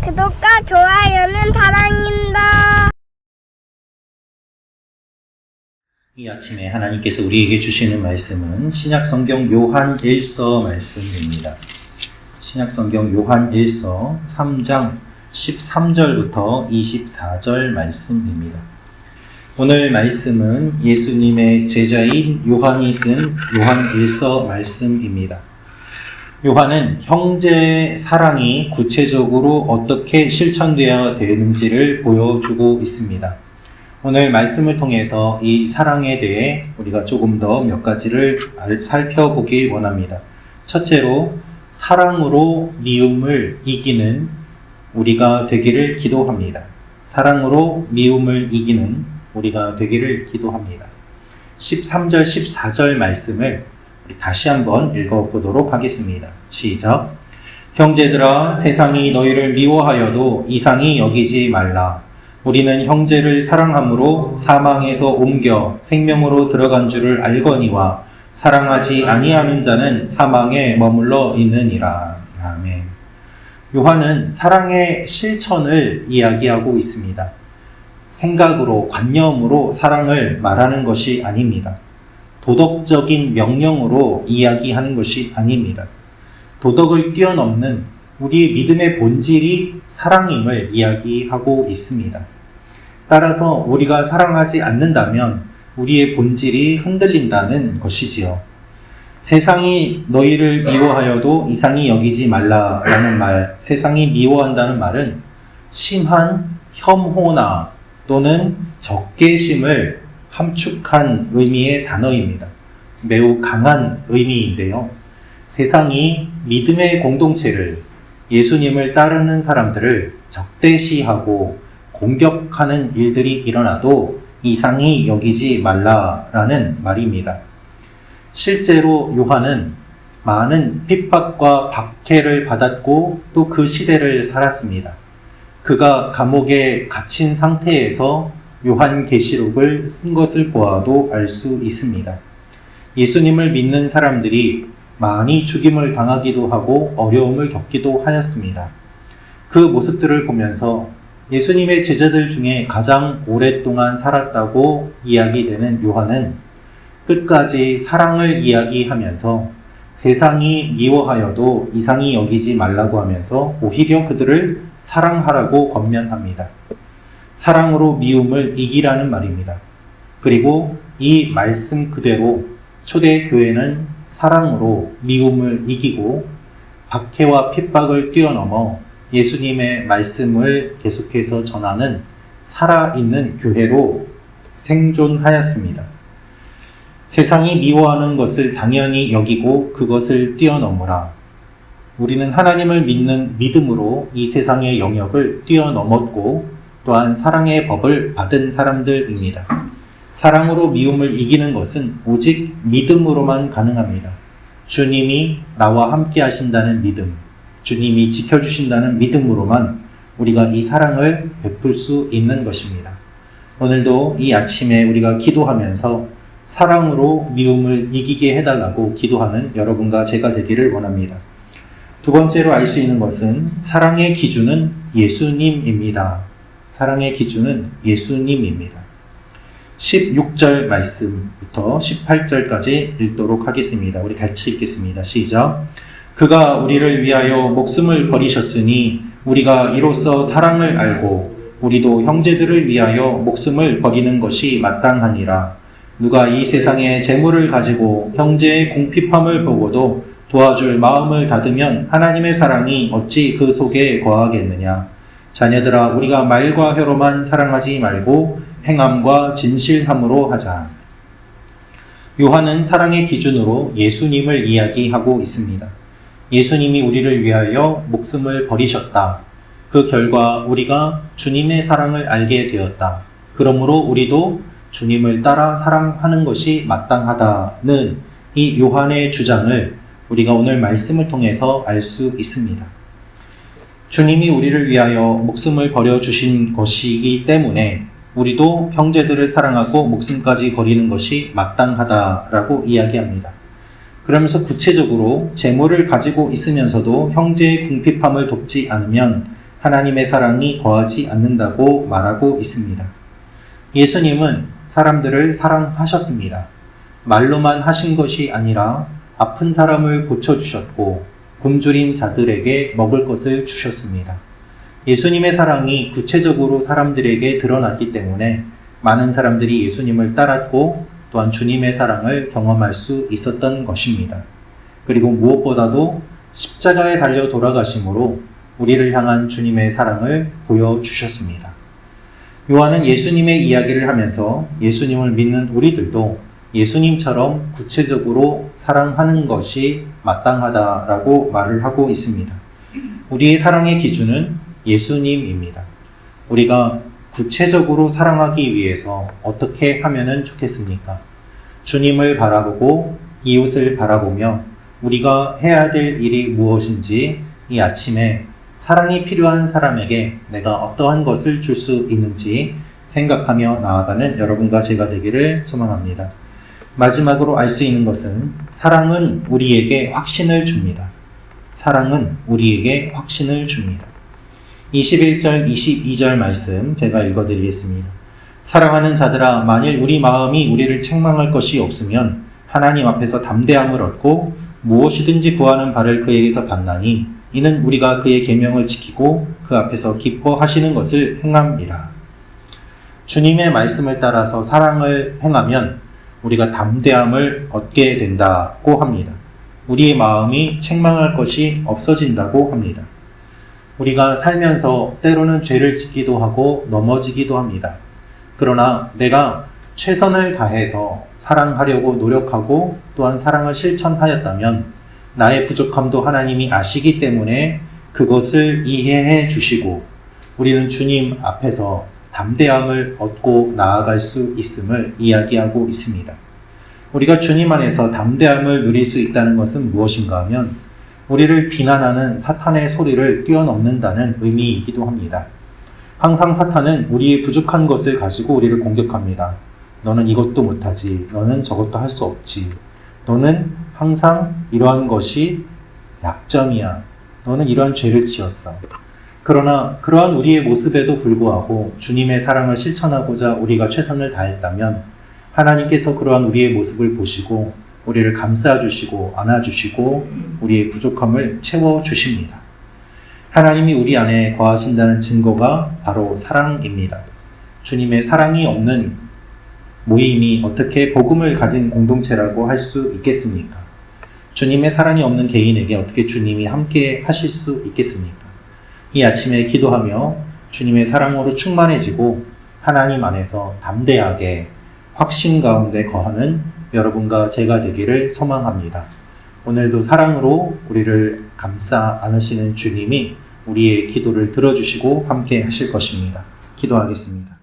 구독과 좋아요는 사랑입니다. 이 아침에 하나님께서 우리에게 주시는 말씀은 신약성경 요한 1서 말씀입니다. 신약성경 요한 1서 3장 13절부터 24절 말씀입니다. 오늘 말씀은 예수님의 제자인 요한이 쓴 요한 1서 말씀입니다. 요한은 형제의 사랑이 구체적으로 어떻게 실천되어야 되는지를 보여주고 있습니다. 오늘 말씀을 통해서 이 사랑에 대해 우리가 조금 더 몇 가지를 살펴보길 원합니다. 첫째로 사랑으로 미움을 이기는 우리가 되기를 기도합니다. 사랑으로 미움을 이기는 우리가 되기를 기도합니다. 13절, 14절 말씀을 우리 다시 한번 읽어보도록 하겠습니다. 시작. 형제들아, 세상이 너희를 미워하여도 이상히 여기지 말라. 우리는 형제를 사랑함으로 사망에서 옮겨 생명으로 들어간 줄을 알거니와 사랑하지 아니하는 자는 사망에 머물러 있느니라. 아멘. 요한은 사랑의 실천을 이야기하고 있습니다. 생각으로, 관념으로 사랑을 말하는 것이 아닙니다. 도덕적인 명령으로 이야기하는 것이 아닙니다. 도덕을 뛰어넘는 우리 믿음의 본질이 사랑임을 이야기하고 있습니다. 따라서 우리가 사랑하지 않는다면 우리의 본질이 흔들린다는 것이지요. 세상이 너희를 미워하여도 이상히 여기지 말라라는 말, 세상이 미워한다는 말은 심한 혐오나 또는 적개심을 함축한 의미의 단어입니다. 매우 강한 의미인데요. 세상이 믿음의 공동체를, 예수님을 따르는 사람들을 적대시하고 공격하는 일들이 일어나도 이상히 여기지 말라라는 말입니다. 실제로 요한은 많은 핍박과 박해를 받았고 또 그 시대를 살았습니다. 그가 감옥에 갇힌 상태에서 요한계시록을 쓴 것을 보아도 알 수 있습니다. 예수님을 믿는 사람들이 많이 죽임을 당하기도 하고 어려움을 겪기도 하였습니다. 그 모습들을 보면서 예수님의 제자들 중에 가장 오랫동안 살았다고 이야기되는 요한은 끝까지 사랑을 이야기하면서 세상이 미워하여도 이상히 여기지 말라고 하면서 오히려 그들을 사랑하라고 권면합니다. 사랑으로 미움을 이기라는 말입니다. 그리고 이 말씀 그대로 초대교회는 사랑으로 미움을 이기고 박해와 핍박을 뛰어넘어 예수님의 말씀을 계속해서 전하는 살아있는 교회로 생존하였습니다. 세상이 미워하는 것을 당연히 여기고 그것을 뛰어넘으라. 우리는 하나님을 믿는 믿음으로 이 세상의 영역을 뛰어넘었고 또한 사랑의 법을 받은 사람들입니다. 사랑으로 미움을 이기는 것은 오직 믿음으로만 가능합니다. 주님이 나와 함께 하신다는 믿음, 주님이 지켜주신다는 믿음으로만 우리가 이 사랑을 베풀 수 있는 것입니다. 오늘도 이 아침에 우리가 기도하면서 사랑으로 미움을 이기게 해달라고 기도하는 여러분과 제가 되기를 원합니다. 두 번째로 알 수 있는 것은 사랑의 기준은 예수님입니다. 사랑의 기준은 예수님입니다. 16절 말씀부터 18절까지 읽도록 하겠습니다. 우리 같이 읽겠습니다. 시작. 그가 우리를 위하여 목숨을 버리셨으니 우리가 이로써 사랑을 알고 우리도 형제들을 위하여 목숨을 버리는 것이 마땅하니라. 누가 이 세상에 재물을 가지고 형제의 궁핍함을 보고도 도와줄 마음을 닫으면 하나님의 사랑이 어찌 그 속에 거하겠느냐. 자녀들아, 우리가 말과 혀로만 사랑하지 말고 행함과 진실함으로 하자. 요한은 사랑의 기준으로 예수님을 이야기하고 있습니다. 예수님이 우리를 위하여 목숨을 버리셨다. 그 결과 우리가 주님의 사랑을 알게 되었다. 그러므로 우리도 주님을 따라 사랑하는 것이 마땅하다는 이 요한의 주장을 우리가 오늘 말씀을 통해서 알 수 있습니다. 주님이 우리를 위하여 목숨을 버려주신 것이기 때문에 우리도 형제들을 사랑하고 목숨까지 버리는 것이 마땅하다라고 이야기합니다. 그러면서 구체적으로 재물을 가지고 있으면서도 형제의 궁핍함을 돕지 않으면 하나님의 사랑이 거하지 않는다고 말하고 있습니다. 예수님은 사람들을 사랑하셨습니다. 말로만 하신 것이 아니라 아픈 사람을 고쳐주셨고 굶주린 자들에게 먹을 것을 주셨습니다. 예수님의 사랑이 구체적으로 사람들에게 드러났기 때문에 많은 사람들이 예수님을 따랐고 또한 주님의 사랑을 경험할 수 있었던 것입니다. 그리고 무엇보다도 십자가에 달려 돌아가심으로 우리를 향한 주님의 사랑을 보여주셨습니다. 요한은 예수님의 이야기를 하면서 예수님을 믿는 우리들도 예수님처럼 구체적으로 사랑하는 것이 마땅하다라고 말을 하고 있습니다. 우리의 사랑의 기준은 예수님입니다. 우리가 구체적으로 사랑하기 위해서 어떻게 하면 좋겠습니까? 주님을 바라보고 이웃을 바라보며 우리가 해야 될 일이 무엇인지 이 아침에 사랑이 필요한 사람에게 내가 어떠한 것을 줄 수 있는지 생각하며 나아가는 여러분과 제가 되기를 소망합니다. 마지막으로 알 수 있는 것은 사랑은 우리에게 확신을 줍니다. 사랑은 우리에게 확신을 줍니다. 21절, 22절 말씀 제가 읽어드리겠습니다. 사랑하는 자들아, 만일 우리 마음이 우리를 책망할 것이 없으면 하나님 앞에서 담대함을 얻고 무엇이든지 구하는 바를 그에게서 받나니 이는 우리가 그의 계명을 지키고 그 앞에서 기뻐하시는 것을 행함이라. 주님의 말씀을 따라서 사랑을 행하면 우리가 담대함을 얻게 된다고 합니다. 우리의 마음이 책망할 것이 없어진다고 합니다. 우리가 살면서 때로는 죄를 짓기도 하고 넘어지기도 합니다. 그러나 내가 최선을 다해서 사랑하려고 노력하고 또한 사랑을 실천하였다면 나의 부족함도 하나님이 아시기 때문에 그것을 이해해 주시고 우리는 주님 앞에서 담대함을 얻고 나아갈 수 있음을 이야기하고 있습니다. 우리가 주님 안에서 담대함을 누릴 수 있다는 것은 무엇인가 하면 우리를 비난하는 사탄의 소리를 뛰어넘는다는 의미이기도 합니다. 항상 사탄은 우리의 부족한 것을 가지고 우리를 공격합니다. 너는 이것도 못하지. 너는 저것도 할 수 없지. 너는 항상 이러한 것이 약점이야. 너는 이러한 죄를 지었어. 그러나 그러한 우리의 모습에도 불구하고 주님의 사랑을 실천하고자 우리가 최선을 다했다면 하나님께서 그러한 우리의 모습을 보시고 우리를 감싸주시고 안아주시고 우리의 부족함을 채워주십니다. 하나님이 우리 안에 거하신다는 증거가 바로 사랑입니다. 주님의 사랑이 없는 모임이 어떻게 복음을 가진 공동체라고 할 수 있겠습니까? 주님의 사랑이 없는 개인에게 어떻게 주님이 함께 하실 수 있겠습니까? 이 아침에 기도하며 주님의 사랑으로 충만해지고 하나님 안에서 담대하게 확신 가운데 거하는 여러분과 제가 되기를 소망합니다. 오늘도 사랑으로 우리를 감싸 안으시는 주님이 우리의 기도를 들어주시고 함께 하실 것입니다. 기도하겠습니다.